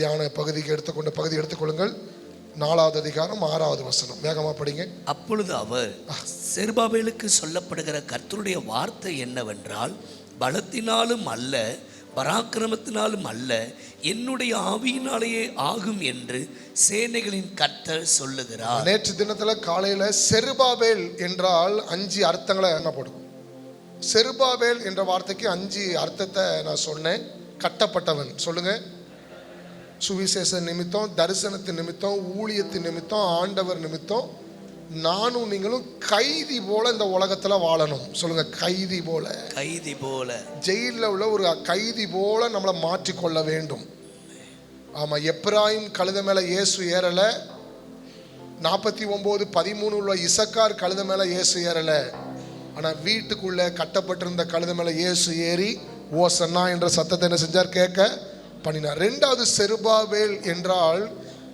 தியான பகுதிக்கு எடுத்துக்கொண்ட பகுதி எடுத்துக்கொள்ளுங்கள். 4வது அதிகாரம் 6வது வசனம். வேகமா படிங்க. அப்பொழுது அவர், செருபாபேலுக்கு சொல்லப்படுகிற கர்த்தருடைய வார்த்தை என்னவென்றால், பலத்தினாலும் அல்ல பராக்கிரமத்தினாலும் அல்ல, என்னுடைய ஆவியினாலேயே ஆகும் என்று சேனைகளின் கர்த்தர் சொல்லுகிறார். நேற்று தினத்துல காலையில செருபாபேல் என்றால் 5 அர்த்தங்களை என்ன போடும். செருபாபேல் என்ற வார்த்தைக்கு 5 அர்த்தத்தை நான் சொன்னேன். கட்டப்பட்டவன் சொல்லுங்க. சுவிசேஷ நிமித்தம், தரிசனத்தின் நிமித்தம், ஊழியத்தின் நிமித்தம், ஆண்டவர் நிமித்தம் நானும் நீங்களும் கைதி போல இந்த உலகத்துல வாழணும். சொல்லுங்க, கைதி போல. கைதி போல, ஜெயிலில் உள்ள ஒரு கைதி போல நம்மளை மாற்றிக்கொள்ள வேண்டும். ஆமா, எப்ராயிம் கழுத மேல இயேசு ஏறல. 49:13 உள்ள இசக்கார் கழுத மேல இயேசு ஏறல. ஆனா வீட்டுக்குள்ள கட்டப்பட்டிருந்த கழுத மேல இயேசு ஏறி ஓசன்னா என்ற சத்தத்தை என்ன செஞ்சார்? கேட்க பண்ணினார். 2வது செருபாபேல் என்றால்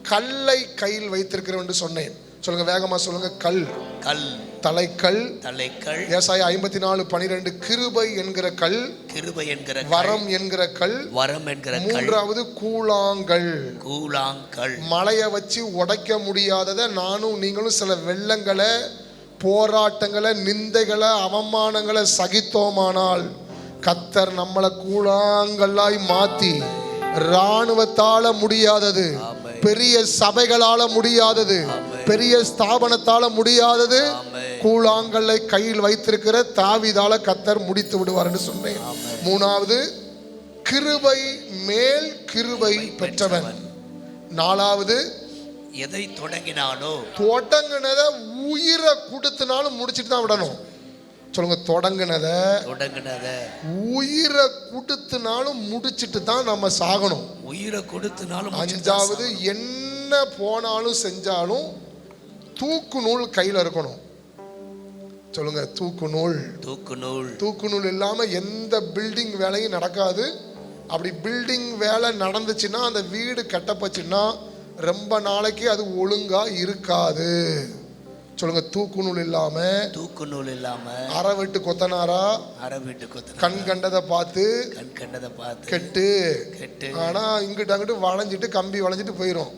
கல்லை கையில் வைத்திருக்கிறவன் என்று சொன்னேன். சொல்லுங்க, வேகமா சொல்லுங்க. கல், கல், தலைக்கல், தலைக்கல். ஏசாயா 54:12 கிருபை என்கிற கல், கிருபை என்கிற வரம் என்கிற கல், வரம் என்கிற கல். 3வது கூழாங்கல், கூழாங்கல். மலையை வச்சு உடைக்க முடியாததை நானும் நீங்களும் சில வெள்ளங்களை, போராட்டங்களை, நிந்தைகளை, அவமானங்களை சகித்தோமானால் கர்த்தர் நம்மளை கூழாங்கல்லாய் மாத்தி, இராணுவத்தால முடியாதது, பெரிய சபைகளால முடியாதது, பெரிய ஸ்தாபனத்தால முடியாதது, கூழாங்கல்லை கையில் வைத்திருக்கிற தாவீதால கர்த்தர் முடித்து விடுவார் என்று சொன்னேன். 3வது கிருபை மேல் கிருபை பெற்றவன். 4வது எதை தொடங்கினானோ, தொடங்கினதை உயிரை கொடுத்தனாலும் முடிச்சிட்டு தான் விடணும். சொல்லுங்க, தொடங்கினத உயிரை கொடுத்துனாலும் முடிச்சிட்டு தான் நம்ம சாகணும். உயிரை கொடுத்துனாலும். 5வது என்ன போனாலும் செஞ்சாலும் தூக்கு நூல் கையில இருக்கணும். சொல்லுங்க, தூக்கு நூல். தூக்கு நூல். தூக்கு நூல் இல்லாம எந்த பில்டிங் வேலையும் நடக்காது. அப்படி பில்டிங் வேலை நடந்துச்சுன்னா, அந்த வீடு கட்டப்பச்சுன்னா ரொம்ப நாளைக்கு அது ஒழுங்கா இருக்காது. சொல்லுங்க, தூக்கு நூல் இல்லாம, தூக்கு நூல் இல்லாம அரை வீட்டு கொத்தனாரா, அரை வீட்டு கொத்தனாரா, கண் கண்டதை பார்த்து, கண் கண்டதை பார்த்து கெட்டு கெட்டு. ஆனா இங்கிட்ட அங்கிட்டு வளைஞ்சிட்டு, கம்பி வளைஞ்சிட்டு போயிடும்.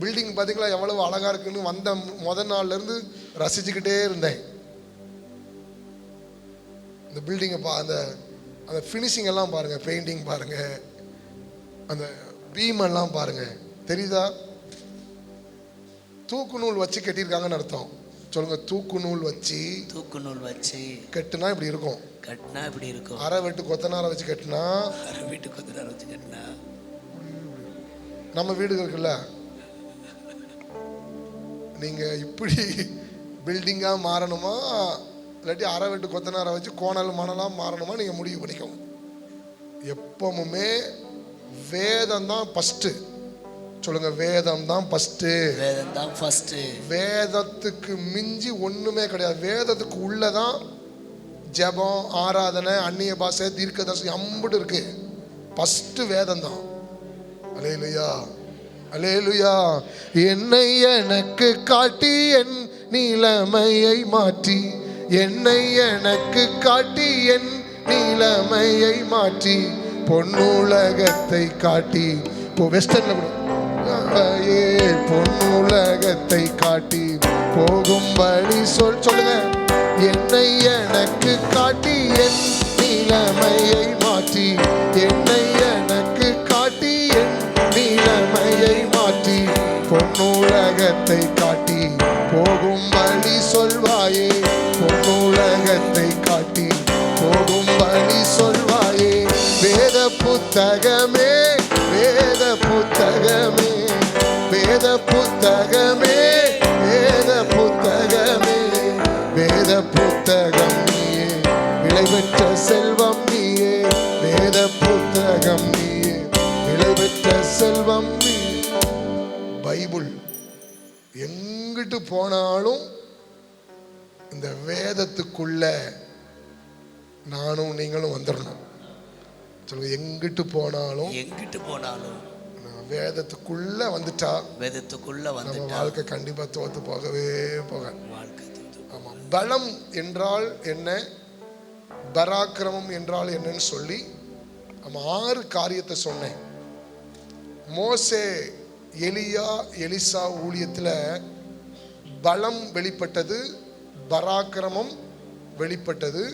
பில்டிங் பாத்தீங்களா எவ்வளவு அழகா இருக்குன்னு வந்த முதல் நாள்ல இருந்து ரசிச்சுக்கிட்டே இருந்தேன். இந்த பில்டிங்கை அந்த அந்த ஃபினிஷிங் எல்லாம் பாருங்க, பெயிண்டிங் பாருங்க, அந்த பீம் எல்லாம் பாருங்க, தெரியுதா? தூக்கு நூல் வச்சு கட்டியிருக்காங்கன்னு அர்த்தம். சொல்லுங்க, தூக்கு நூல் வச்சு, தூக்கு நூல் வச்சு கட்டுனா இப்படி இருக்கும். கட்டினா இப்படி இருக்கும். அரை வீட்டு கொத்தனாரை வச்சு கட்டினா, அரை வீட்டு கொத்தனாரை வச்சு கட்டினா, நம்ம வீடு இருக்குல்ல, நீங்க இப்படி பில்டிங்கா மாறணுமா இல்லாட்டி அரை வீட்டு கொத்தனாரை வச்சு கோணல் மணலாம் மாறணுமா, நீங்க முடிவு பண்ணிக்கோங்க. எப்பவுமே வேதம் தான் ஃபர்ஸ்ட். சொல்லுங்க, வேதம் தான் ஃபர்ஸ்ட். வேதம் தான் ஃபர்ஸ்ட். வேதத்துக்கு மிஞ்சி ஒண்ணுமே கிடையாது. வேதத்துக்கு உள்ளதான் ஜெபம், ஆராதனை, அந்நிய பாஷை, தீர்க்கதரிசனம் அம்புட்டு இருக்கு. ஃபர்ஸ்ட் வேதம் தான். அல்லேலூயா, அல்லேலூயா. என்னை எனக்கு காட்டி என் நிலைமையை மாற்றி, என்னை எனக்கு காட்டி என் நிலைமையை மாற்றி, பொன்னுலகத்தை காட்டி, இப்போ வெஸ்டர்ன்ல கூட பொன்னுலகத்தை காட்டி போகும் வழி சொல்லுங்க. என்னை எனக்கு காட்டி என் நிலைமையை மாற்றி, என்னை எனக்கு காட்டி என் நிலைமையை மாற்றி, பொன்னுலகத்தை காட்டி போகும் வழி சொல்வாயே, பொன்னுலகத்தை காட்டி போகும் வழி சொல்வாயே. வேத புத்தகமே, வேத புத்தகமே, வேத புத்தகமே, வேத புத்தகமே, வேத புத்தகம் நீயே, விலை பெற்ற செல்வம் நீயே, வேத புத்தகம் நீயே, விலை பெற்ற செல்வம் நீ. பைபிள் எங்கிட்டு போனாலும் இந்த வேதத்துக்குள்ள நானும் நீங்களும் வந்துடணும். சொல்லுங்க, எங்கிட்டு போனாலும், எங்கிட்டு போனாலும் வேதத்துக்குள்ள வந்துட்டா, வேதத்துக்குள்ள நம்ம வாழ்க்கை கண்டிப்பா தோத்து போகவே போக. வாழ்க்கை. ஆமா, பலம் என்றால் என்ன, பராக்கிரமம் என்றால் என்னன்னு சொல்லி நம்ம 6 காரியத்தை சொன்னேன். மோசே, எலியா, எலிசா ஊழியத்தில் பலம் வெளிப்பட்டது, பராக்கிரமம் வெளிப்பட்டது.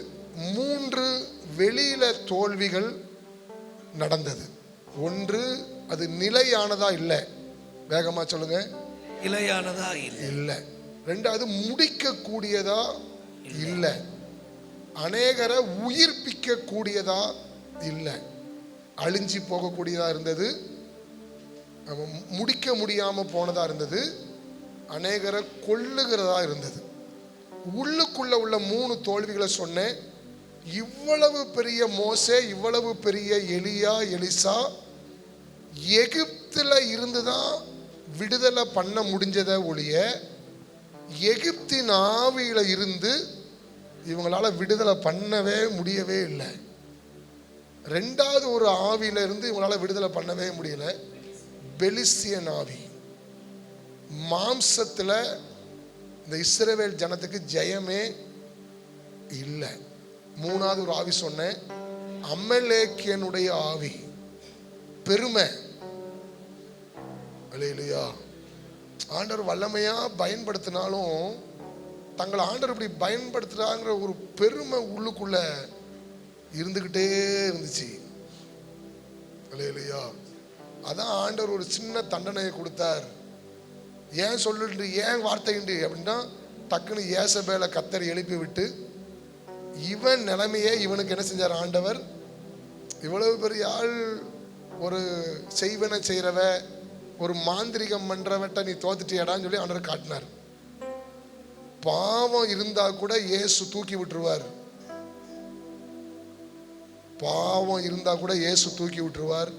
3 வெளியில தோல்விகள் நடந்தது. ஒன்று, அது நிலையானதா இல்லை. வேகமா சொல்லுங்க. நிலையானதா இல்லை. 2வது, முடிக்க கூடியதா இல்லை. அநேகரை உயிர்ப்பிக்க கூடியதா இல்லை. அழிஞ்சி போகக்கூடியதா இருந்தது, முடிக்க முடியாம போனதா இருந்தது, அநேகரை கொல்லுகிறதா இருந்தது. உள்ளுக்குள்ள உள்ள 3 தோல்விகளை சொன்னேன். இவ்வளவு பெரிய மோசே, இவ்வளவு பெரிய எலியா, எலிசா எகிப்துல இருந்துதான் விடுதலை பண்ண முடிஞ்சதை ஒழிய எகிப்தின் ஆவியில இருந்து இவங்களால விடுதலை பண்ணவே முடியவே இல்லை. 2வது ஒரு ஆவியில இருந்து இவங்களால விடுதலை பண்ணவே முடியல. பெலிஸ்தியன் ஆவி. மாம்சத்துல இந்த இஸ்ரவேல் ஜனத்துக்கு ஜெயமே இல்லை. 3வது ஒரு ஆவி சொன்னேன், அமலேக்கியனுடைய ஆவி, பெருமை. அல்லேலூயா. ஆண்டவர் வல்லமையா பயன்படுத்தினாலும் தங்களை ஆண்டவர் இப்படி பயன்படுத்துறாங்கிற ஒரு பெருமை உள்ளுக்குள்ள இருந்துகிட்டே இருந்துச்சு. அல்லேலூயா. அதான் ஆண்டவர் ஒரு சின்ன தண்டனையை கொடுத்தார். ஏன் சொல்லுண்டு, ஏன் வார்த்தைண்டு அப்படின்னா, டக்குன்னு ஏசபேல கத்தர் எழுப்பி விட்டு இவன் நிலைமையே இவனுக்கு என்ன செஞ்சார் ஆண்டவர்? இவ்வளவு பெரிய ஆள், ஒரு செய்வனை செய்கிறவ, ஒரு மாந்திரிகம் பண்றவட்ட நீ தோத்துட்டியடான்னு சொல்லி ஆண்டவர் காட்டினார். பாவம் இருந்தா கூட இயேசு தூக்கி விட்டுருவார். பாவம் இருந்தா கூட இயேசு தூக்கி விட்டுருவார்.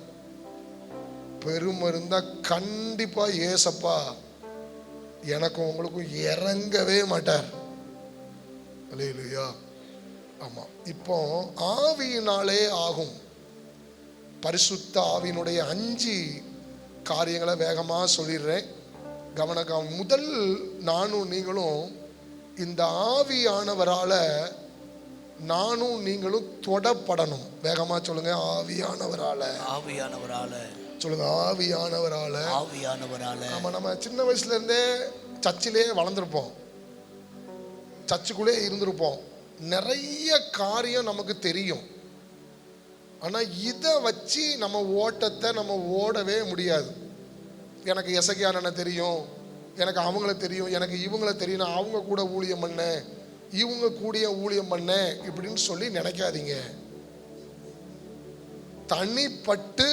பெருமை இருந்தா கண்டிப்பா ஏசப்பா எனக்கும் உங்களுக்கும் இறங்கவே மாட்டார். அல்லேலூயா. ஆமா. இப்போ ஆவியினாலே ஆகும். பரிசுத்த ஆவியினுடைய 5 காரியங்களை வேகமா சொல்லிடுறேன், கவனம். முதல், நானும் நீங்களும் இந்த ஆவியானவரால நானும் நீங்களும் தொடப்படணும். வேகமா சொல்லுங்க. ஆவியானவரால. ஆவியானவரால சொல்லுங்க. ஆவியானவரால. ஆவியானவரால. ஆமா. நம்ம சின்ன வயசுல இருந்தே சர்ச்சிலே வளர்ந்துருப்போம், சர்ச்சுக்குள்ளே இருந்திருப்போம். நிறைய காரியம் நமக்கு தெரியும். ஆனா இதை வச்சு நம்ம ஓட்டத்தை நம்ம ஓடவே முடியாது. எனக்கு எசகியானனை தெரியும், எனக்கு அவங்கள தெரியும், எனக்கு இவங்கள தெரியும், நான் அவங்க கூட ஊழியம் பண்ணேன், இவங்க கூடிய ஊழியம் பண்ணேன் இப்படின்னு சொல்லி நினைக்காதீங்க. தனிப்பட்டு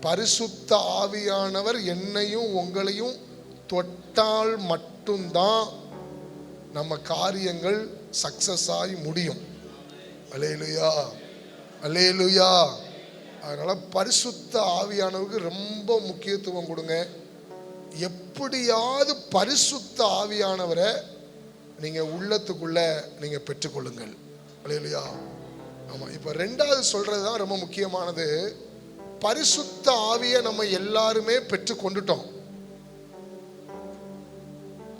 பரிசுத்த ஆவியானவர் என்னையும் உங்களையும் தொட்டால் மட்டும்தான் நம்ம காரியங்கள் சக்சஸ் ஆகி முடியும். அல்லேலூயா. அல்லேலூயா. அதனால பரிசுத்த ஆவியானவருக்கு ரொம்ப முக்கியத்துவம் கொடுங்க. எப்படியாவது பரிசுத்த ஆவியானவரை நீங்க உள்ளத்துக்குள்ள நீங்க பெற்றுக்கொள்ளுங்கள். அல்லேலூயா. ஆமா. இப்ப 2வது சொல்றதுதான் ரொம்ப முக்கியமானது. பரிசுத்த ஆவியை நம்ம எல்லாருமே பெற்று கொண்டுட்டோம்.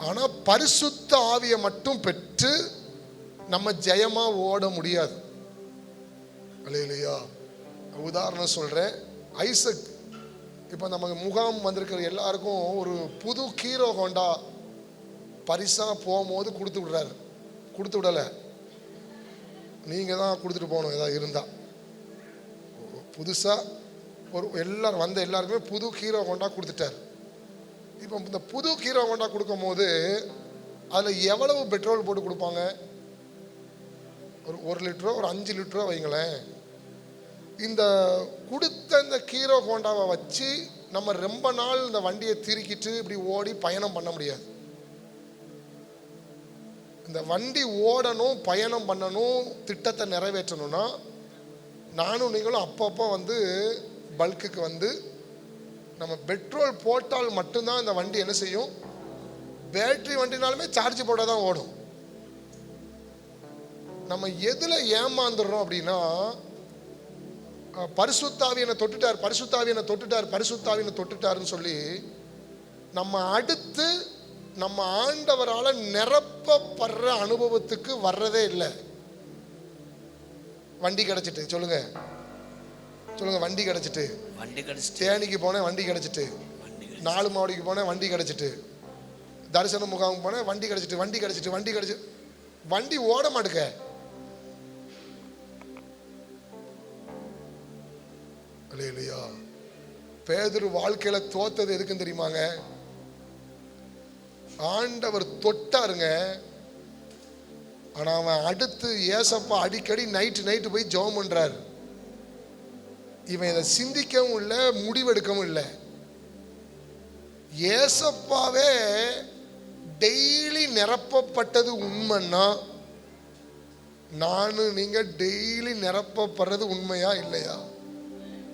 ஆனா பரிசுத்த ஆவியை மட்டும் பெற்று நம்ம ஜெயமா ஓட முடியாது. அல்லேலூயா. உதாரணம் சொல்றேன். ஐசக் இப்போ நம்ம முகாம் வந்திருக்கிற எல்லாருக்கும் ஒரு புது ஹீரோ ஹோண்டா பரிசா போகும்போது கொடுத்து விடுறாரு. கொடுத்து விடல, நீங்க தான் கொடுத்துட்டு போகணும். ஏதாவது இருந்தா புதுசா ஒரு எல்லாரும் வந்த எல்லாருக்குமே புது ஹீரோ ஹோண்டா கொடுத்துட்டார். இப்போ இந்த புது ஹீரோ ஹோண்டா கொடுக்கும் போது அதில் எவ்வளவு பெட்ரோல் போட்டு கொடுப்பாங்க? ஒரு 1 லிட்டரோ ஒரு 5 லிட்டரோ வைங்களேன். இந்த கொடுத்த இந்த ஹீரோ ஹோண்டாவை வச்சு நம்ம ரொம்ப நாள் இந்த வண்டியை திருக்கிட்டு இப்படி ஓடி பயணம் பண்ண முடியாது. இந்த வண்டி ஓடணும், பயணம் பண்ணணும், திட்டத்தை நிறைவேற்றணும்னா நானும் நீங்களும் அப்பப்போ வந்து பல்க்குக்கு வந்து நம்ம பெட்ரோல் போட்டால் மட்டும்தான் இந்த வண்டி என்ன செய்யும். பேட்டரி வண்டினாலுமே சார்ஜ் போட்டால் தான் ஓடும். நம்ம எதில் ஏமாந்துடுறோம் அப்படின்னா, பரிசுத்தாவியனை தொட்டுட்டார், பரிசுத்தாவியனை தொட்டுட்டார், பரிசுத்தாவியனை தொட்டுட்டாருன்னு சொல்லி நம்ம அடுத்து நம்ம ஆண்டவரால் நிரப்பப்படுற அனுபவத்துக்கு வர்றதே இல்லை. வண்டி கிடைச்சிட்டு சொல்லுங்க, சொல்லுங்க, வண்டி கிடைச்சிட்டு. வண்டி கிடைச்சிட்டு. தேனிக்கு போனேன், வண்டி கிடைச்சிட்டு. நாலு மாவடிக்கு போனேன், வண்டி கிடைச்சிட்டு. தரிசன முகாமுக்கு போனேன், வண்டி கிடைச்சிட்டு. வண்டி கிடைச்சிட்டு, வண்டி கிடைச்சிட்டு. வண்டி ஓட மாட்டுக்க. இல்லையா? பேதுரு வாழ்க்கையில தோத்தது எதுக்குன்னு தெரியுமாங்க? ஆண்டவர் தொட்டாருங்க. ஆனா அவன் அடுத்து ஏசப்பா அடிக்கடி நைட்டு போய் ஜெபம் பண்றாரு. இவன் இதை சிந்திக்கவும் இல்லை, முடிவெடுக்கவும் இல்லை. ஏசப்பாவே டெய்லி நிரப்பப்பட்டது உண்மைன்னா நானும் நீங்க டெய்லி நிரப்பப்படுறது உண்மையா இல்லையா?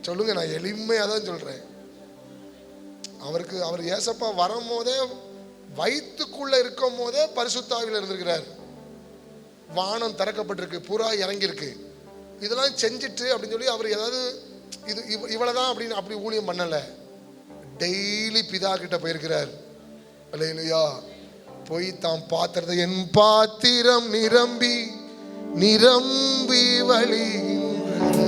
சொல்லுங்க. நான் எளிமையா தான் சொல்றேன். அவர் ஏசப்பா வரும் போதே, வயிற்றுக்குள்ள இருக்கும் போதே பரிசுத்தாவில இருந்திருக்கிறார். வானம் திறக்கப்பட்டிருக்கு, புறா இறங்கியிருக்கு. இதெல்லாம் செஞ்சுட்டு அப்படின்னு சொல்லி அவர் ஏதாவது இது இவ்வளவுதான் அப்படின்னு அப்படி ஊழியம் பண்ணல. டெய்லி பிதா கிட்ட போயிருக்கிறார். அல்லேலூயா. போய் தாம் பாத்திரத்தை, என் பாத்திரம் நிரம்பி நிரம்பி வழிந்து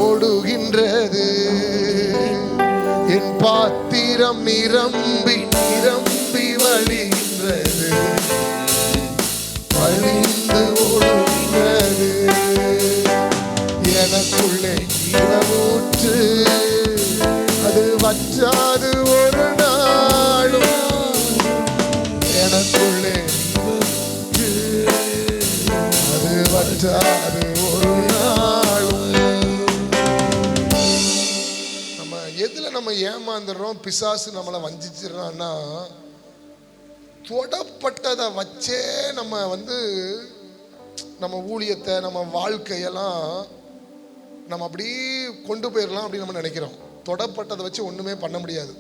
ஓடுகின்றது. என் பாத்திரம் நிரம்பி நிரம்பி வழிகின்றது, வழிந்து ஓடுகின்றது. எனக்குள்ளே ஈரமூற்று, அது வற்றாது ஒரு நாளும். எனக்குள்ளே அது வற்றாது ஒரு நாளும். நம்ம ஏமாந்துடுறோம், பிசாசு நம்மளை வஞ்சிச்சிடறான்னா, தொடப்பட்டதை வச்சே நம்ம நம்ம ஊழியத்தை, நம்ம வாழ்க்கையெல்லாம் நம்ம அப்படி கொண்டு போயிடலாம் அப்படின்னு நம்ம நினைக்கிறோம். தொடப்பட்டதை வச்சு ஒண்ணுமே பண்ண முடியாது.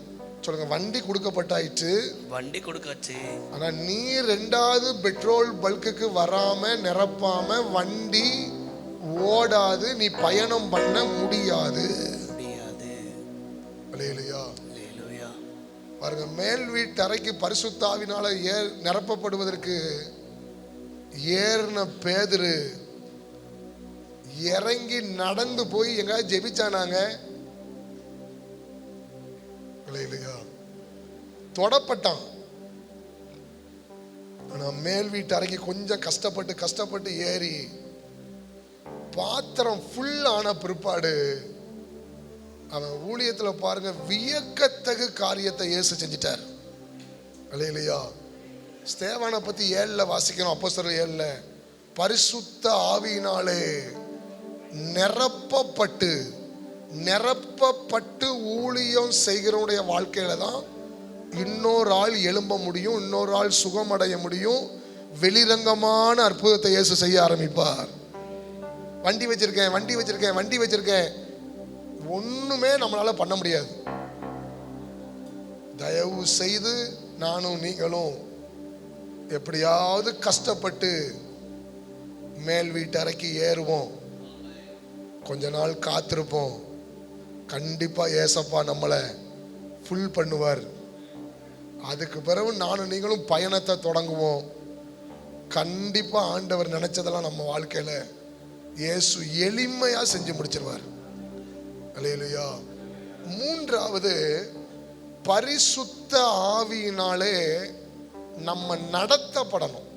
சொல்லுங்க, வண்டி கொடுக்கப்பட்டாயிற்று, வண்டி கொடுக்காச்சு. ஆனா நீ ரெண்டாவது பெட்ரோல் பல்குக்கு வராம நிரப்பாம வண்டி ஓடாது, நீ பயணம் பண்ண முடியாது. பாருங்க, மேல் வீட்டு அறைக்கு பரிசுத்தாவினால நிரப்பப்படுவதற்கு ஏறின பேதுரு இறங்கி நடந்து போய் எங்க ஜெபிச்சானாங்க? தொடப்பட்டான். ஆனா மேல் வீட்டு அறைக்கு கொஞ்சம் கஷ்டப்பட்டு ஏறி பாத்திரம் ஃபுல் ஆன பிற்பாடு அவன் ஊழியத்துல பாருங்க வியக்கத்தகு காரியத்தை இயேசு செஞ்சிட்டார். அல்லேலூயா. ஸ்தேவானை பத்தி 7ல வாசிக்கணும். அப்போஸ்தலர் 7ல பரிசுத்த ஆவியினாலே நிரப்பப்பட்டு ஊழியம் செய்கிறவனுடைய வாழ்க்கையில தான் இன்னொரு ஆள் எழும்ப முடியும், இன்னொரு ஆள் சுகமடைய முடியும். வெளிரங்கமான அற்புதத்தை இயேசு செய்ய ஆரம்பிப்பார். வண்டி வச்சிருக்கேன் ஒண்ணுமே நம்மளால பண்ண முடியாது. தயவு செய்து நானும் நீங்களும் எப்படியாவது கஷ்டப்பட்டு மேல் வீட்டு அறைக்கு ஏறுவோம். கொஞ்ச நாள் காத்திருப்போம். கண்டிப்பா ஏசப்பா நம்மளை ஃபுல் பண்ணுவார். அதுக்கு பிறகு நானும் நீங்களும் பயணத்தை தொடங்குவோம். கண்டிப்பா ஆண்டவர் நினைச்சதெல்லாம் நம்ம வாழ்க்கையில இயேசு எளிமையா செஞ்சு முடிச்சிருவார். அல்லேலூயா. மூன்றாவது, பரிசுத்த ஆவியினாலே நம்ம நடத்தப்படணும்.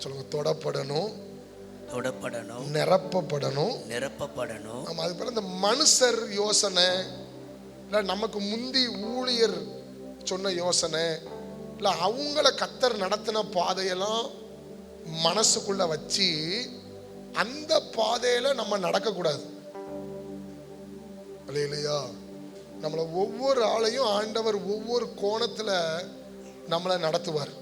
சொல்லுங்க, தொடப்படணும், நிரப்பப்படணும். நம்ம அது பேர் இந்த மனுஷர் யோசனை இல்லை, நமக்கு முந்தி ஊழியர் சொன்ன யோசனை இல்லை, அவங்கள கர்த்தர் நடத்தின பாதையெல்லாம் மனசுக்குள்ள வச்சு அந்த பாதையில நம்ம நடக்கக்கூடாது. அல்லேலூயா. நம்மளை ஒவ்வொரு ஆளையும் ஆண்டவர் ஒவ்வொரு கோணத்துல நம்மளை நடத்துவார்.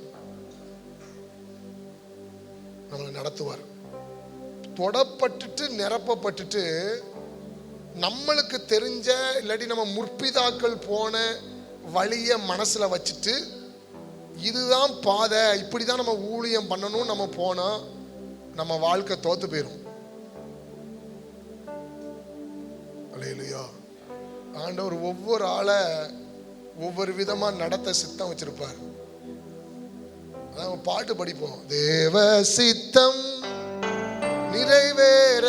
தொடப்பட்டுட்டு நிரப்பப்பட்டுட்டு நம்மளுக்கு தெரிஞ்ச இல்லாட்டி நம்ம முற்பிதாக்கள் போன வழிய மனசுல வச்சுட்டு இதுதான் பாதை, இப்படிதான் நம்ம ஊழியம் பண்ணணும் நம்ம போனா நம்ம வாழ்க்கை தோத்து போயிரும். அல்லேலூயா. ஆண்டவர் ஒவ்வொரு ஆளை ஒவ்வொரு விதமா நடத்த சித்தம் வச்சிருப்பார். அதான் பாட்டு படிப்போம். தேவ சித்தம் நிறைவேற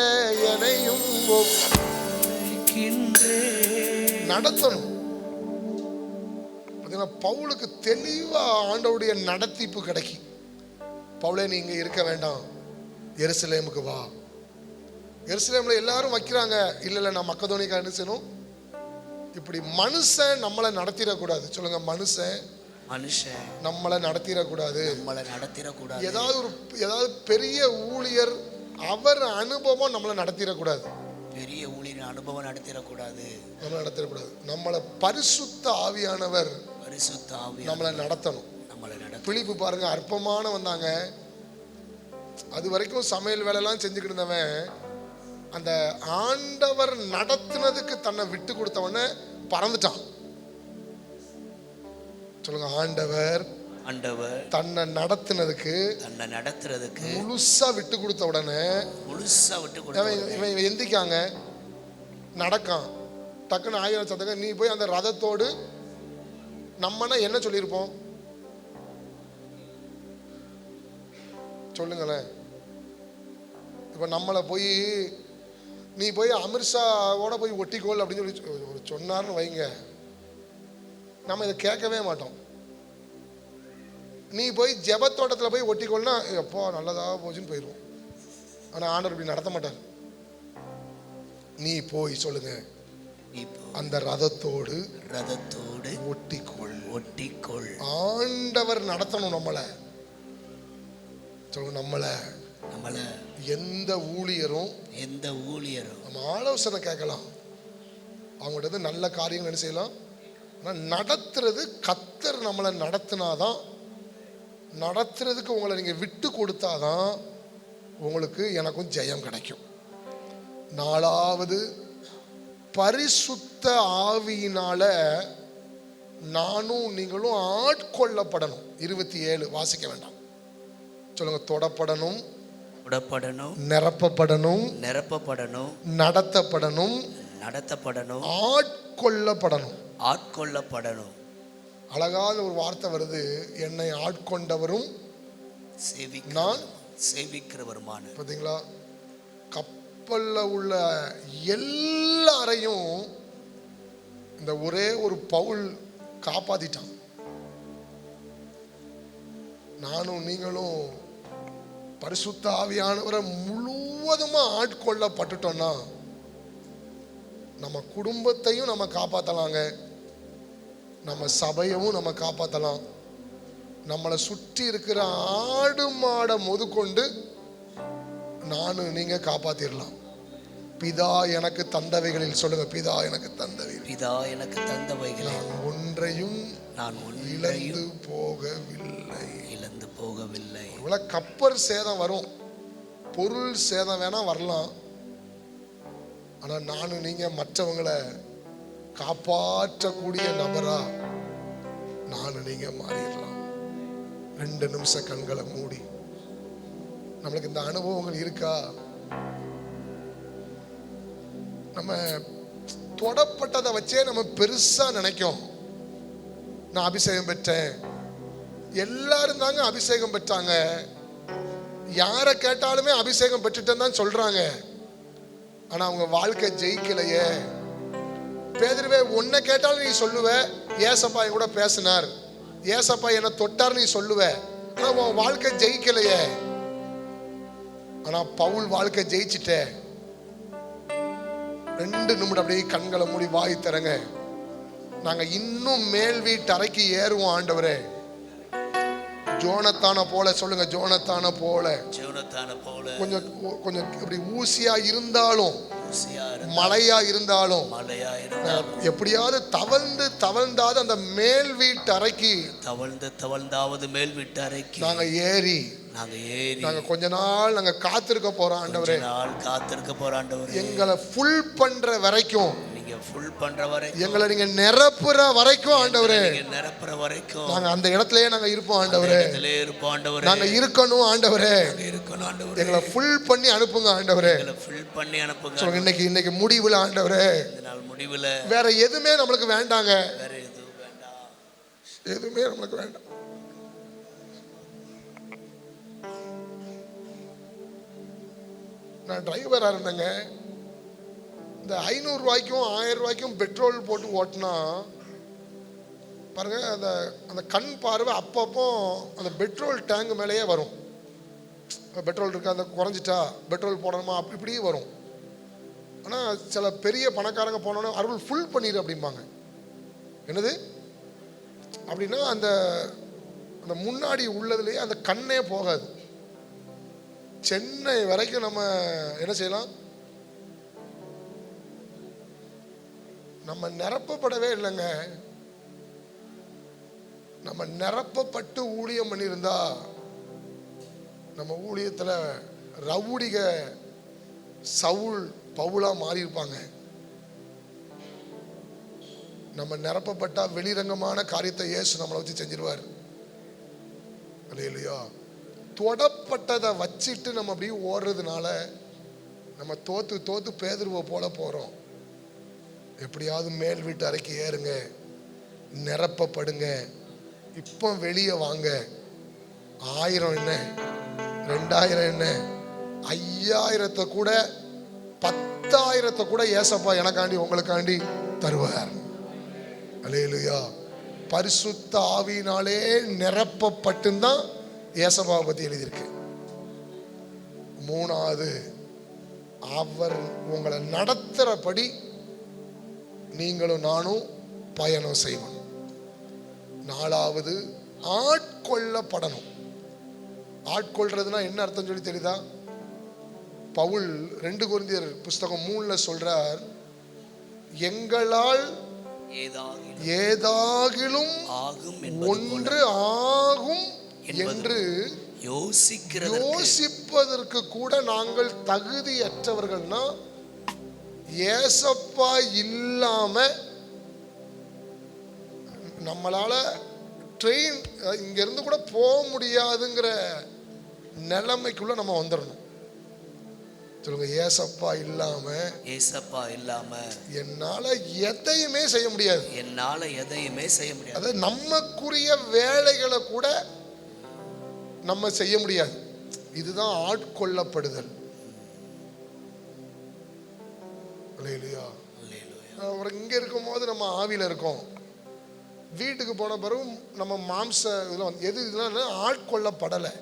எனையும் நடத்தணும். பவுலுக்கு தெளிவா ஆண்டவருடைய நடத்திப்பு கிடைக்கும். பவுலே நீ இங்க இருக்க வேண்டாம், எருசலேமுக்கு வா. எருசலேம்ல எல்லாரும் வைக்கிறாங்க, இல்ல நான் மக்கதோனிக்கா என்ன செய்யணும். இப்படி மனுஷன் நம்மளை நடத்திடக்கூடாது. சொல்லுங்க, மனுஷன் நம்மளை நடத்திடக்கூடாது. ஏதாவது பெரிய ஊழியர் அவர் அனுபவம் நம்மளை நடத்திடக்கூடாது. பெரிய ஊழியர் அனுபவம் நடத்திடக்கூடாது. நம்மளை பரிசுத்த ஆவியானவர் நம்மளை நடத்தணும். பிலிப்பு பாருங்க, அற்பமான வந்தாங்க. அது வரைக்கும் சமையல் வேலையெல்லாம் செஞ்சுக்கிட்டு இருந்தவன் அந்த ஆண்டவர் நடத்தினதுக்கு தன்னை விட்டு கொடுத்தவன பறந்துட்டான். சொல்லுங்க, ஆண்டவர் தன்னை நடத்தினதுக்கு முழுசா விட்டு கொடுத்த உடனே இவன் எந்திக்காங்க, நடக்கான். டக்குன்னு ஆயிரம் சத்தங்க, நீ போய் அந்த ரதத்தோடு நம்மனா என்ன சொல்லியிருப்போம் சொல்லுங்களேன். இப்ப நம்மளை போய் நீ போய் அமிர்ஷாவோட போய் ஒட்டிக்கோள் அப்படின்னு சொல்லி சொன்னார்னு வைங்க, நம்ம இதை கேட்கவே மாட்டோம். நீ போய் ஜெபத்தோட்டத்தில் போய் ஒட்டிக்கொள்ளனா எப்போ நல்லதாக போச்சுன்னு போயிடுவோம். ஆனால் ஆண்டவர் இப்படி நடத்த மாட்டார். நீ போய் சொல்லுங்க, அந்த ரதத்தோடு ஒட்டிக்கொள். ஆண்டவர் நடத்தணும் நம்மளை. சொல்லுங்க, நம்மளை எந்த ஊழியரும் நம்ம ஆலோசனை கேட்கலாம், அவங்கள்ட்ட நல்ல காரியங்கள் என்ன செய்யலாம். ஆனால் நடத்துறது கர்த்தர் நம்மளை நடத்தினாதான், நடத்துறதுக்கு உங்களை நீங்க விட்டு கொடுத்தாதான் உங்களுக்கு எனக்கும் ஜெயம் கிடைக்கும். நாலாவது, பரிசுத்த ஆவியினால நானும் நீங்களும் ஆட்கொள்ளப்படணும். 27 வாசிக்க வேண்டாம். சொல்லுங்க, தொடப்படணும், நிரப்பப்படணும், நடத்தப்படணும், ஆட்கொள்ளப்படணும். அழகான ஒரு வார்த்தை வருது, என்னை ஆட்கொண்டவரும் நான் சேவிக்கிறவருமான. பார்த்தீங்களா, கப்பல்ல உள்ள எல்லாரையும் இந்த ஒரே ஒரு பவுல் காப்பாத்திட்டான். நானும் நீங்களும் பரிசுத்த ஆவியானவரை முழுவதுமா ஆட்கொள்ளப்பட்டுட்டோம்னா நம்ம குடும்பத்தையும் நம்ம காப்பாற்றலாங்க, நம்ம சபையவும் நம்ம காப்பாற்றலாம், நம்மளை சுற்றி இருக்கிற ஆடு மாடை முதற்கொண்டு நானும் நீங்க காப்பாத்திடலாம். பிதா எனக்கு தந்தவைகளில், சொல்லுங்க, பிதா எனக்கு தந்தவைகள் நான் ஒன்றையும் இழந்து போகவில்லை. இவ்வளவு கப்பல் சேதம் வரும், பொருள் சேதம் வேணா வரலாம், ஆனா நானும் நீங்க மற்றவங்களை காப்பாற்றக்கூடிய நபரா நானும் நீங்க மாறிடலாம். 2 நிமிஷம் கண்களை மூடி, நம்மளுக்கு இந்த அனுபவங்கள் இருக்கா? நம்ம தொடப்பட்டதை வச்சே நம்ம பெருசா நினைக்கும். நான் அபிஷேகம் பெற்றேன், எல்லாரும் தாங்க அபிஷேகம் பெற்றாங்க, யாரை கேட்டாலுமே அபிஷேகம் பெற்றுட்டேன்னு தான் சொல்றாங்க, ஆனா அவங்க வாழ்க்கை ஜெயிக்கலையே. பேதுருவே, உன்னை கேட்டாலும் நீ சொல்லுவ, ஏசப்பா என் கூட பேசினார், ஏசப்பா என்னை தொட்டார் நீ சொல்லுவ, ஆனா உன் வாழ்க்கை ஜெயிக்கலையே. ஆனா பவுல் வாழ்க்கை ஜெயிச்சிட்ட. 2 நிமிடம் அப்படியே கண்களை மூடி வாய் தரங்க. நாங்க இன்னும் மேல் வீட்டு அறைக்கு ஏறுவோம் ஆண்டவரே. ஜோனத்தான போல, சொல்லுங்க, ஜோனத்தான போல. கொஞ்சம் கொஞ்சம் இப்படி ஊசியா இருந்தாலும், மழையா இருந்தாலும், எப்படியாவது தவழ்ந்தாது அந்த மேல் வீட்டு அறைக்கு நாங்க ஏறி நாங்க கொஞ்ச நாள் நாங்க காத்திருக்க போறோம் ஆண்டவரே. எங்களை ஃபுல் பண்ற வரைக்கும், எங்களை நீங்க நிரப்புற வரைக்கும் ஆண்டவரே, நாங்க அந்த இடத்துலயே நாங்க இருப்போம் ஆண்டவரே. நாங்க இருக்கணும் ஆண்டவரே, எங்களை ஃபுல் பண்ணி அனுப்புங்க ஆண்டவரே. இன்னைக்கு முடிவுல ஆண்டவரே, வேற எதுவுமே நம்மளுக்கு வேண்டாங்க, எதுவுமே நம்மளுக்கு வேண்டாம். நான் டிரைவராக இருந்தேங்க. இந்த 500 ரூபாய்க்கும் 1000 ரூபாய்க்கும் பெட்ரோல் போட்டு ஓட்டினா பாருங்க, அந்த அந்த கண் பார்வை அப்பப்போ அந்த பெட்ரோல் டேங்க் மேலேயே வரும். பெட்ரோல் இருக்கு, அந்த குறைஞ்சிட்டா பெட்ரோல் போடணுமா அப்படி இப்படியே வரும். ஆனால் சில பெரிய பணக்காரங்க போனோன்னே அருள் ஃபுல் பண்ணிடு அப்படிம்பாங்க. என்னது அப்படின்னா அந்த அந்த முன்னாடி உள்ளதுலேயே அந்த கண்ணே போகாது. சென்னை வரைக்கும் நம்ம என்ன செய்யலாம்? நம்ம நிரப்பப்படவே இல்லைங்க. நம்ம நிரப்பப்பட்டு ஊழியம் பண்ணியிருந்தா நம்ம ஊழியத்தில் ரவுடிக சவுல் பவுலா மாறி இருப்பாங்க. நம்ம நிரப்பப்பட்டா வெளிரங்கமான காரியத்தை இயேசு நம்மளை வச்சு செஞ்சிருவார். இல்லையா? தொடப்பட்டதை வச்சுட்டு நம்ம அப்படியே ஓடுறதுனால நம்ம தோத்து தோத்து பேதுருவை போல போறோம். எப்படியாவது மேல் வீட்டு அறைக்கு ஏறுங்க, நிரப்பப்படுங்க, இப்போ வெளியே வாங்க. 1000 என்ன, 2000 என்ன, 5000 கூட 10,000 கூட ஏசப்பா எனக்காண்டி உங்களுக்காண்டி தருவார். அல்லேலூயா. பரிசுத்த ஆவியினாலே நிரப்பப்பட்டுதான் ஏசப்பாவை பத்தி எழுதியிருக்கு. 3வது, அவர் உங்களை நடத்துறபடி நீங்களும் நானும் பயணம் செய்யணும். 4வது, ஆட்கொள்ளப்படணும். ஆட்கொள்றதுனா என்ன அர்த்தம் சொல்லி தெரியுதா? பவுல் 2 கொரிந்தியர் புஸ்தகம் 3ல சொல்றார், எங்களால் ஏதாகிலும் ஒன்று ஆகும் என்று யோசிப்பதற்கு கூட நாங்கள் தகுதியற்றவர்கள்னா, ஏசப்பா இல்லாம நம்மளால ட்ரெயின் இங்க இருந்து கூட போக முடியாதுங்கிற நிலைமைக்குள்ள நம்ம வந்துடணும். சொல்லுங்க, ஏசப்பா இல்லாம என்னால எதையுமே செய்ய முடியாது. அதாவது நமக்குரிய வேலைகளை கூட நம்ம செய்ய முடியாது. இதுதான் ஆட்கொள்ளப்படுதல். இங்க இருக்கும் போது நம்ம ஆவியில இருக்கோம். வீட்டுக்கு போன பிறகு நம்ம மாம்ச எது இதெல்லாம் ஆட்கொள்ளப்படலை.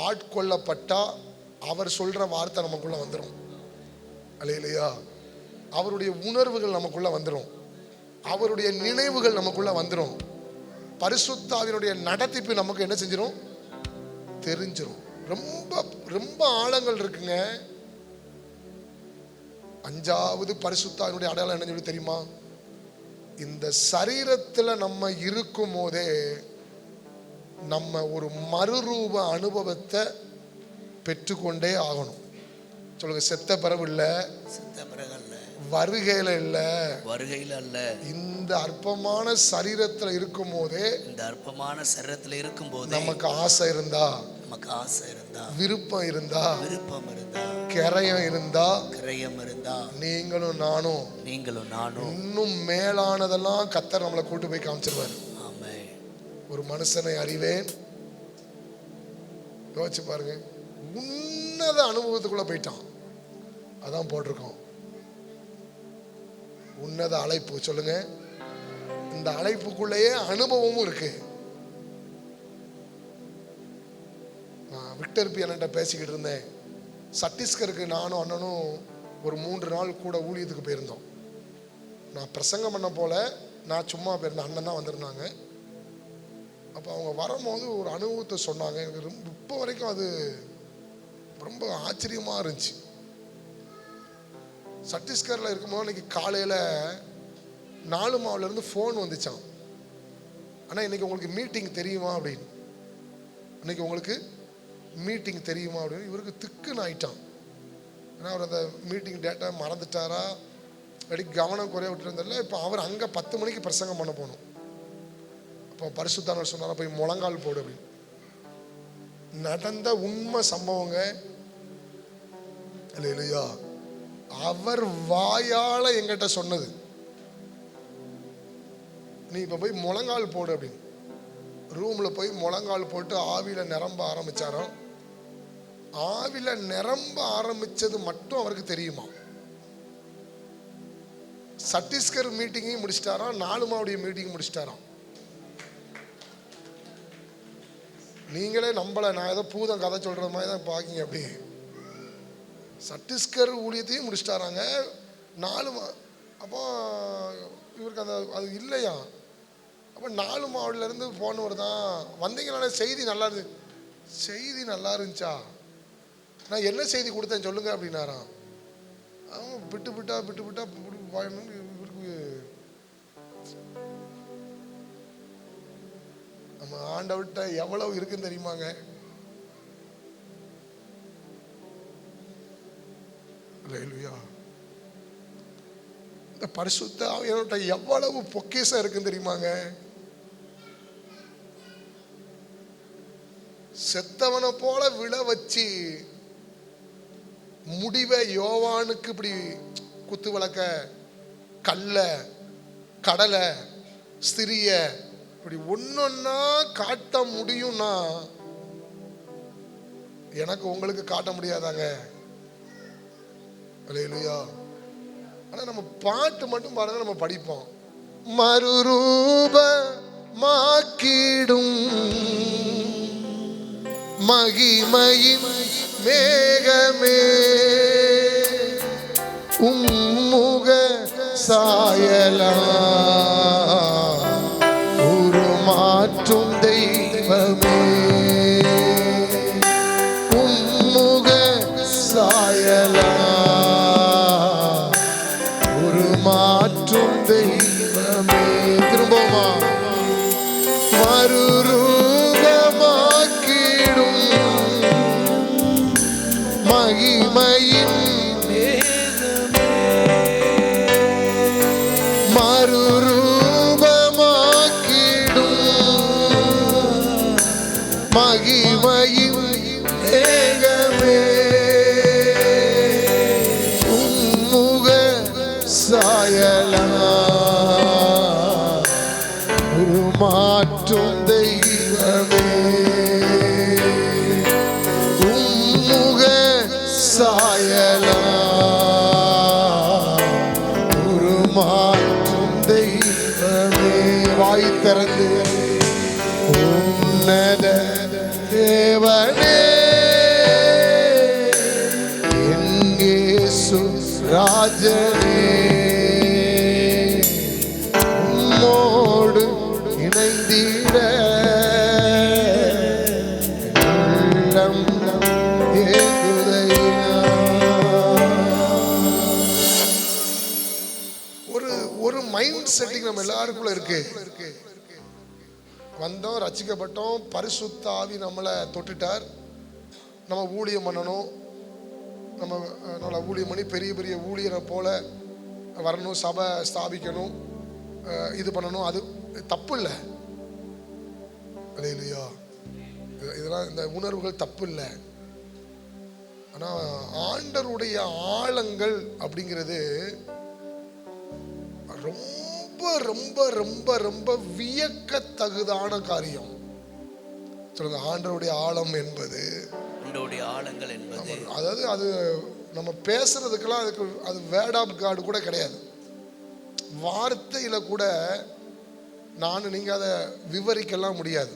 ஆட்கொள்ளப்பட்டா அவர் சொல்ற வார்த்தை நமக்குள்ள வந்துடும். அல்லேலூயா. அவருடைய உணர்வுகள் நமக்குள்ள வந்துடும். அவருடைய நினைவுகள் நமக்குள்ள வந்துடும். பரிசுத்தாவினுடைய நடத்திப்பு நமக்கு என்ன செஞ்சிடும்? தெரிஞ்சிடும். ரொம்ப ரொம்ப ஆழங்கள் இருக்குங்க. 5வது பரிசுத்தாவினுடைய அடையாளம் என்ன சொல்லி தெரியுமா? இந்த சரீரத்தில் நம்ம இருக்கும் போதே நம்ம ஒரு மறுரூப அனுபவத்தை பெற்றுக்கொண்டே ஆகணும். சொல்லுங்க, செத்த பிறகு இல்ல, வருகையில இல்ல, இந்த அற்பமான சரீரத்தில் இருக்கும் போதே நமக்கு ஆசை இருந்தா, விருப்பம் இருந்தா, கிரயம் இருந்தா, நீங்களும் நானும் இன்னும் மேலானதெல்லாம் கர்த்தர் நம்மளை கூட்டு போய் காமிச்சிருவார். ஒரு மனுஷனை அறிவேன். யோசிச்சு பாருங்க, உன்னத அனுபவத்துக்குள்ள போயிட்டான். அதான் போட்டிருக்கோம், உன்னத அழைப்பு. சொல்லுங்க, இந்த அழைப்புக்குள்ளேயே அனுபவமும் இருக்கு. நான் விக்டர் பி அண்ணன்ட்ட பேசிக்கிட்டு இருந்தேன். சத்தீஸ்கருக்கு நானும் அண்ணனும் ஒரு 3 நாள் கூட ஊழியத்துக்கு போயிருந்தோம். நான் பிரசங்கம் பண்ண போல, நான் சும்மா போயிருந்தேன். அண்ணன் தான் வந்திருந்தாங்க. அப்போ அவங்க வரும்போது ஒரு அனுபவத்தை சொன்னாங்க. எனக்கு ரொம்ப இப்போ வரைக்கும் அது ரொம்ப ஆச்சரியமாக இருந்துச்சு. சத்தீஸ்கரில் இருக்கும்போது இன்னைக்கு காலையில் 4 மாவுலேருந்து ஃபோன் வந்துச்சான். ஆனால் இன்னைக்கு உங்களுக்கு மீட்டிங் தெரியுமா அப்படின்னு. இன்னைக்கு உங்களுக்கு மீட்டிங் தெரியுமா அப்படின்னு இவருக்கு திக்குன்னு ஆயிட்டான். ஏன்னா அவர் அந்த மீட்டிங் டேட்டா மறந்துட்டாரா, அப்படி கவனம் குறைய விட்டுருந்ததில்ல. இப்போ அவர் அங்கே 10 மணிக்கு பிரசங்கம் பண்ண போகணும். அப்போ பரிசுத்தானவர் சொன்னாரா, போய் முழங்கால் போடு அப்படின்னு. நடந்த உண்மை சம்பவங்க. இல்லையா? அவர் வாயால எங்கிட்ட சொன்னது, நீ இப்ப போய் முழங்கால் போடு அப்படின்னு. ரூம்ல போய் முழங்கால் போட்டு ஆவியில நிரம்ப ஆரம்பிச்சாராம். ஆவில நிரம்ப ஆரம்பிச்சது மட்டும் அவருக்கு தெரியுமா. சத்தீஸ்கர் மீட்டிங்கையும் முடிச்சிட்டாராம், 4 மாவுடைய மீட்டிங் முடிச்சிட்டாராம். நீங்களே நம்பல, நான் ஏதோ பூதம் கதை சொல்ற மாதிரி தான் பாக்கீங்க. அப்படி சத்தீஸ்கர் ஊழியத்தையும் முடிச்சிட்டாராங்க 4 அப்போ இவருக்கு அந்த அது இல்லையா. அப்போ 4 மாவுல இருந்து போனவர் தான் வந்தீங்கனால செய்தி நல்லா இருந்து. செய்தி நல்லா இருந்துச்சா, நான் என்ன செய்தி கொடுத்தேன் சொல்லுங்க அப்படின்னாராம். அவன் விட்டு விட்டா இவருக்கு நம்ம ஆண்டவர்கிட்ட எவ்வளவு இருக்குன்னு தெரியுமாங்க. அல்லேலூயா. இந்த பரிசுத்த ஆவியானவர்கிட்ட எவ்வளவு பொக்கிஷம் இருக்குன்னு தெரியுமாங்க. செத்தவனை போல விழ வச்சு முடிவை யோவானுக்கு இப்படி குத்து விளக்க, கல்ல, கடலை, ஸ்திரிய இப்படி ஒன்னொன்னா காட்ட முடியும்னா எனக்கு உங்களுக்கு காட்ட முடியாதாங்க. அல்லேலூயா. ஆனா நம்ம பாட்டு மட்டும் பாருங்க, நம்ம படிப்போம். மறுரூபமாக்கிடும் மகிமையின் மேகமே உம்முக சாயலா உருமாற்றும் தெய்வமே உம்முக சாயலா உருமாற்றும் தெய்வமே. திரும்பமா மறுரூபமாக்கிடும் மகிமையின் மறுரூபமாக்கிடும் மகிமையின் மேகமே உம்முக சாயலா உருமாற்றும் தெய்வமே உம்முக சாயலா உருமாற்றும் தெய்வமே. வாய் திறந்து உன்னத தேவனே என் இயேசு ராஜனே உம்மோடு இணைந்திட உள்ளம் ஏங்குதையா. ஒரு மைண்ட் செட்டிங் நம்ம எல்லாருக்குள்ள இருக்கு. வந்தோம், ரட்சிக்கப்பட்டோம், பரிசுத்த ஆவி நம்மளை தொட்டுட்டார், நம்ம ஊழியம் பண்ணணும், நம்மளை ஊழியம் பண்ணி பெரிய பெரிய ஊழியரை போல வரணும், சபை ஸ்தாபிக்கணும், இது பண்ணணும். அது தப்பு இல்லை. அல்லேலூயா. இதெல்லாம் இந்த உணர்வுகள் தப்பு இல்லை. ஆனால் ஆண்டவருடைய ஆழங்கள் அப்படிங்கிறது ரொம்ப ரொம்ப ரொம்ப ரொம்ப வியக்கத்தகுதான காரியம். சொல்லுங்க, ஆண்டவருடைய ஆழம் என்பது, ஆண்டவருடைய ஆழங்கள் என்பது, அதாவது அது நம்ம பேசுறதுக்கெல்லாம் அதுக்கு அது வேர்ட் ஆஃப் காட் கூட கிடையாது. வார்த்தையில கூட நீங்க அதை விவரிக்கலாம் முடியாது.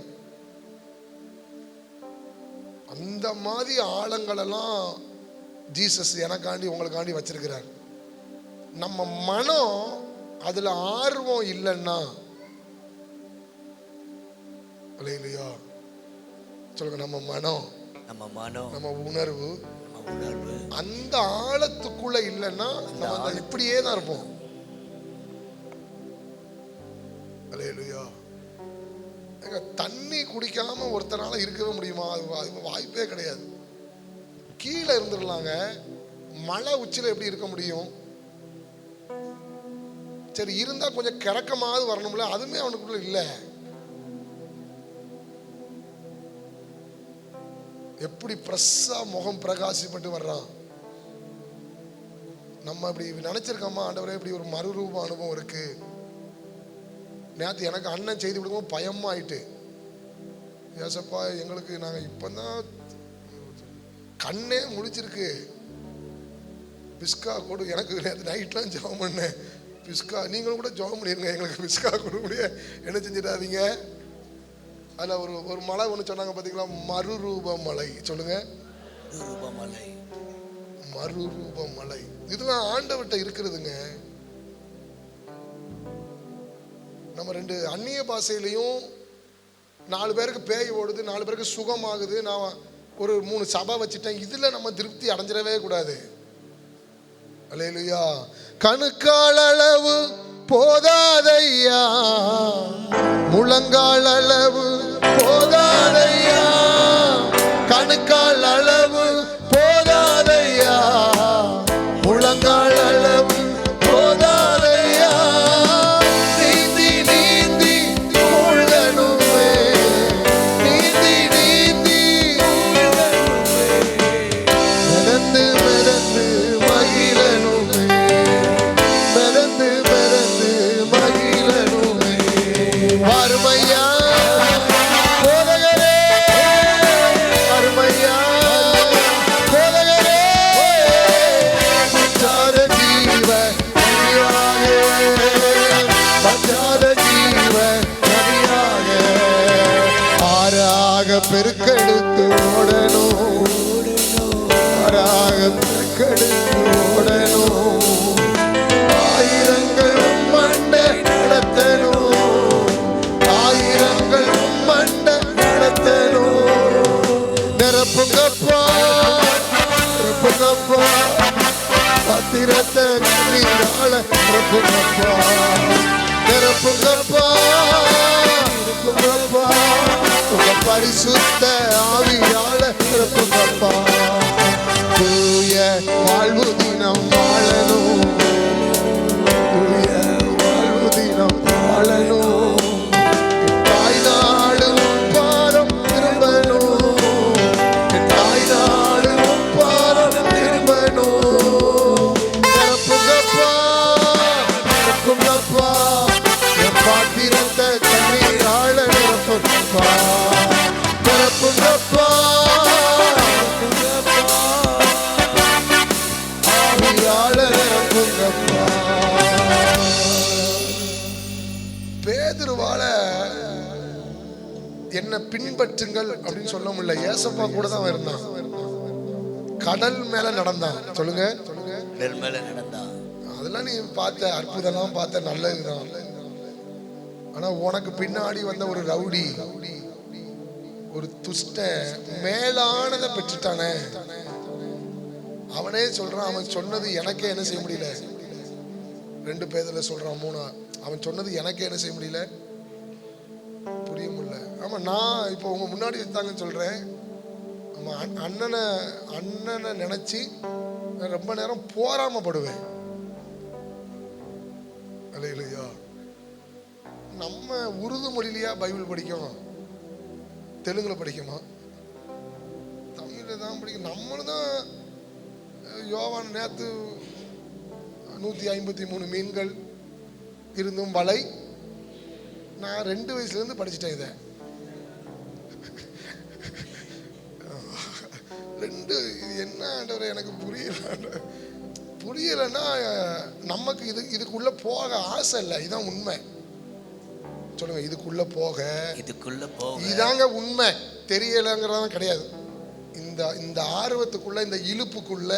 அந்த மாதிரி ஆழங்கள் எல்லாம் ஜீசஸ் எனக்காண்டி உங்களுக்காண்டி வச்சிருக்கிறார். நம்ம மனம் அதுல ஆர்வம் இல்லைன்னா, இல்லையா சொல்லுங்க, நம்ம மனம் நம்ம உணர்வு அந்த ஆழத்துக்குள்ள இல்லைன்னா நம்ம இப்படியே தான் இருப்போம். அல்லேலூயா. தண்ணி குடிக்காம ஒருத்தனால இருக்கவே முடியுமா? அது வாய்ப்பே கிடையாது. கீழே இருந்துடலாங்க, மலை உச்சில எப்படி இருக்க முடியும்? சரி, இருந்தா கொஞ்சம் கிறக்கமாவது வரணும்ல, அதுவுமே அவனுக்குள்ள இல்லை. எப்படி பிரஸ்ஸா முகம் பிரகாசிப்பட்டு வர்றான். நம்ம இப்படி நினைச்சிருக்கோமா, ஆண்டவரே இப்படி ஒரு மறுரூப அனுபவம் இருக்கு. நேற்று எனக்கு அண்ணன் செய்தி விடுவோம் பயமாயிட்டு, ஏசப்பா எங்களுக்கு நாங்கள் இப்போதான் கண்ணே முழிச்சிருக்கு. பிஸ்கா கொடு. எனக்கு நைட்லாம் ஜெபம் பண்ணேன், பிஸ்கா நீங்களும் கூட ஜெபம் பண்ணிருங்க, எங்களுக்கு பிஸ்கா கொடுக்க முடிய என்ன செஞ்சிடாதீங்க. அதில் ஒரு மலை ஒன்று சொன்னாங்க பார்த்தீங்களா, மறுரூப மலை. சொல்லுங்க, மறுரூப மலை. இதெல்லாம் ஆண்டவர்கிட்ட இருக்கிறதுங்க. நம்ம 2 அந்நிய பாஷையிலையும் 4 பேருக்கு பேய் ஓடுது, 4 பேருக்கு சுகமாகுது, நான் ஒரு 3 சபை வச்சுட்டேன், இதுல நம்ம திருப்தி அடைஞ்சிடவே கூடாது. அல்லேலூயா. கணுக்கால் அளவு போதாதையா, முழங்கால் அளவு போதாதையா, கணுக்கால் அளவு போதாதையா, முழங்கால் அளவு போதாதையா, நீந்தி நீந்தி மூழ்கணுமே, நீந்தி நீந்தி மிதந்து மிதந்து மகிழணுமே, மிதந்து மிதந்து மகிழணுமே. அருமையா போதகரே, அருமையா போதகரே, பஞ்சாத ஜீவ நதியாக, பஞ்சாத ஜீவ நதியாக ஆறாக பெருக்கெடுத்து ஓடணும், ஆறாக பெருக்கெடுத்து ஓடணும், ஆயிரங்கள் மண்ட நடத்தணும், ஆயிரங்கள் மண்ட நடத்தணும். நிரப்புங்கப்பா, நிரப்புங்கப்பா, பத்திரத்தை நீராள நிரப்புங்கப்பா, நிரப்புங்கப்பா, நிரப்புங்கப்பா, உங்க பரிசுத்த ஆவியால நிரப்புங்கப்பா. தூய வாழ்வு தினம் வாழணும், தூய வாழ்வு தினம் வாழணும், தாய் நாடு பாரம் திரும்பணும், என் தாய் நாடு பாரம் திரும்பணும். நிரப்புங்கப்பா, நிரப்புங்கப்பா, என் பாத்திரத்தை தண்ணீரால நிரப்புங்கப்பா, நிரப்புங்கப்பா, ஆவியால நிரப்புங்கப்பா. பேதுருவால என்ன பின்பற்றுங்கள் அப்படின்னு சொல்ல முடியல. ஏசப்பா கூட தான் இருந்தான், கடல் மேல நடந்தான். சொல்லுங்க, கடல் மேல நடந்தான். அதெல்லாம் நீ பார்த்த அற்புதம்லாம் பார்த்த, நல்லதுதான். ஆனா உனக்கு பின்னாடி வந்த ஒரு ரவுடி, ஒரு துஷ்ட மேலானதை பெற்றுட்டானே, அவனே சொல்றான், அவன் சொன்னது எனக்கே என்ன செய்ய முடியல. 2 பேதுல சொல்றான், 3 அவன் சொன்னது எனக்கே என்ன செய்ய முடியல, புரிய முடியல. ஆமா, நான் இப்போ உங்க முன்னாடி இருந்தாங்கன்னு சொல்றேன். ஆமா, அண்ணனை நினைச்சு நான் ரொம்ப நேரம் போராமப்படுவேன். அல்லேலூயா. நம்ம உருது மொழியிலையா பைபிள் படிக்கும், தெலுங்குல படிக்குமா, தமிழ்ல தான் படிக்கும். நம்மளும் தான் யோவான் நேத்து 153 மீன்கள் இருந்தும் வலை, நான் 2 வயசுல இருந்து படிச்சுட்டேன் இதை. 2 இது என்ன ஆண்டவரே எனக்கு புரியலன்னா நமக்கு இதுக்குள்ள போக ஆசை இல்லை. இதுதான் உண்மை. சொல்லுங்க, இதுக்குள்ள போக இதாங்க உண்மை. தெரியலங்கிறதான் கிடையாது. இந்த ஆர்வத்துக்குள்ள, இந்த இழுப்புக்குள்ள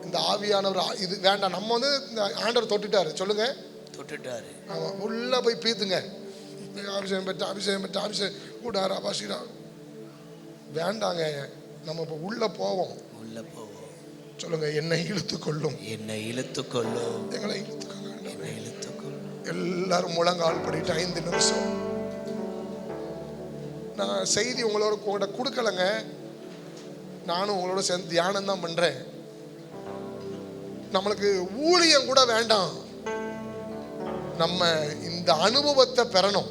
இந்த ஆவியானவர் இது வேண்டாம். நம்ம வந்து இந்த ஆண்டவர் தொட்டுட்டாரு. சொல்லுங்க, தொட்டுட்டாரு. ஆமா, உள்ள போய் பீத்துங்க. அபிஷேகம் பெற்ற அபிஷேகம் பெற்ற அபிஷேகம் கூடாரா பாசிரா வேண்டாங்க. நம்ம இப்போ உள்ள போவோம். சொல்லுங்க, என்னை இழுத்துக்கொள்ளும், என்னை இழுத்துக்கொள்ளும், எங்களை இழுத்துக்கொள்ளும், என்னை இழுத்துக்கொள்ளும். எல்லாரும் முழங்கால் படிட்டு 5 நிமிஷம். நான் செய்தி உங்களோட கூட கொடுக்கலங்க, நானும் உங்களோட சேர்ந்து தியானம் தான் பண்றேன். நம்மளுக்கு ஊழியம் கூட வேண்டாம், நம்ம இந்த அனுபவத்தை பெறணும்.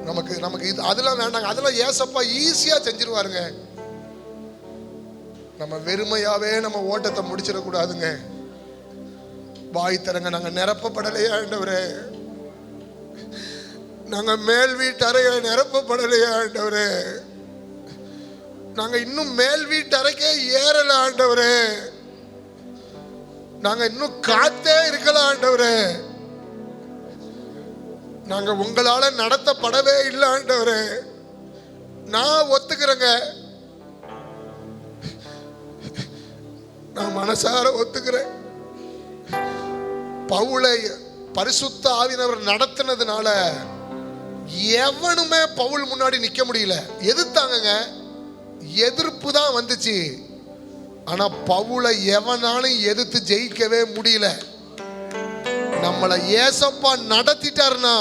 நமக்கு இது அதெல்லாம் வேண்டாங்க. அதெல்லாம் ஏசப்பா ஈஸியா செஞ்சிருவாருங்க. நம்ம வெறுமையாவே நம்ம ஓட்டத்தை முடிச்சிடக்கூடாதுங்க. வாய் தரங்க, நாங்க நிரப்பப்படலையா ஆண்டவரே, நாங்க மேல் வீட்டு அறையை நிரப்பப்படலையா ஆண்டவரே, நாங்க இன்னும் மேல் வீட்டறைக்கே ஏறல ஆண்டவரே, நாங்க இன்னும் காத்தே இருக்கல ஆண்டவரே, நாங்க உங்களால நடத்தப்படவே இல்லை ஆண்டவரே. நான் ஒத்துக்கிறேங்க, நான் மனசார ஒத்துக்கிறேன். பவுலை பரிசுத்த ஆவியானவர் நடத்தினதுனால எவனுமே பவுல் முன்னாடி நிக்க முடியல. எதிர்த்தாங்க, எதிர்ப்பு தான் வந்துச்சு. ஆனா பவுலை எவனாலும் எதிர்த்து ஜெயிக்கவே முடியல. நம்மளை ஏசப்பா நடத்திட்டாருன்னா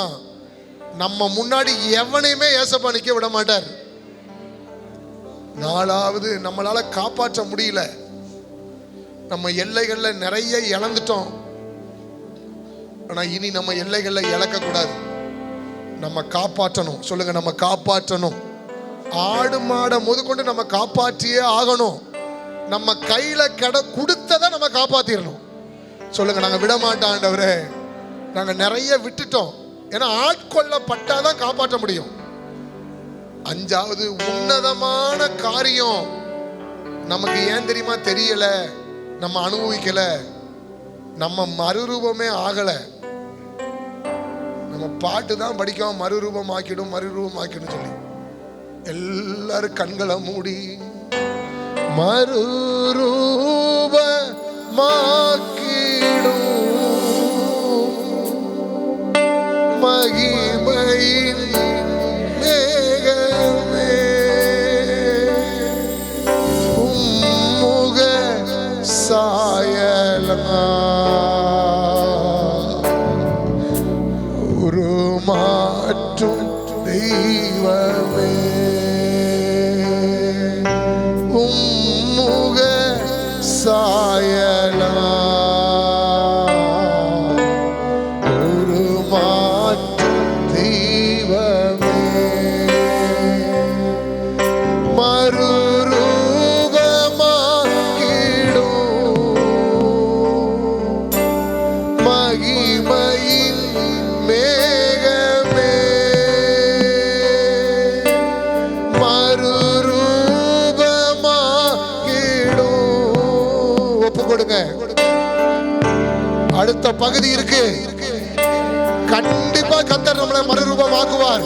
நம்ம முன்னாடி எவனையுமே ஏசப்பா நிக்க விட மாட்டார். நாலாவது, நம்மளால காப்பாற்ற முடியல. நம்ம எல்லைகள்ல நிறைய இழந்துட்டோம். ஆனா இனி நம்ம எல்லைகள்ல இழக்க கூடாது. நம்ம காப்பாற்றணும். சொல்லுங்க, நம்ம காப்பாற்றணும். ஆடு மாடை முதற்கொண்டு நம்ம காப்பாற்றியே ஆகணும். நம்ம கையில கொடுத்ததை நம்ம காப்பாத்திரணும். சொல்லுங்க, நாங்க விட மாட்டோம் ஆண்டவரே. நாங்க நிறைய விட்டுட்டோம். ஏன்னா ஆட்கொள்ளப்பட்டாதான் காப்பாற்ற முடியும். அஞ்சாவது, உன்னதமான காரியம் நமக்கு ஏன் தெரியுமா தெரியல, நம்ம அனுபவிக்கல, நம்ம மறுரூபமே ஆகல. நம்ம பாட்டு தான் படிக்கோம், மறுரூபம் ஆக்கிடும் மறுரூபம் ஆக்கிடும் சொல்லி. எல்லாரும் கண்களை மூடி மறுரூபமாக்கிடும் மகிமையின் மேகமே உம்முக சாயலா உருமாற்றும் தெய்வமே உம்முக சாயலா உருமாற்றும் தெய்வமே மறுரூபமாக்கிடும் மகிமையின் மேகமே மறுரூபமாக்கிடும். ஒப்பு கொடுங்க. அடுத்த பகுதி இருக்கு. கண்டிப்பா கர்த்தர் நம்மளை மறுரூபமாக்குவார்.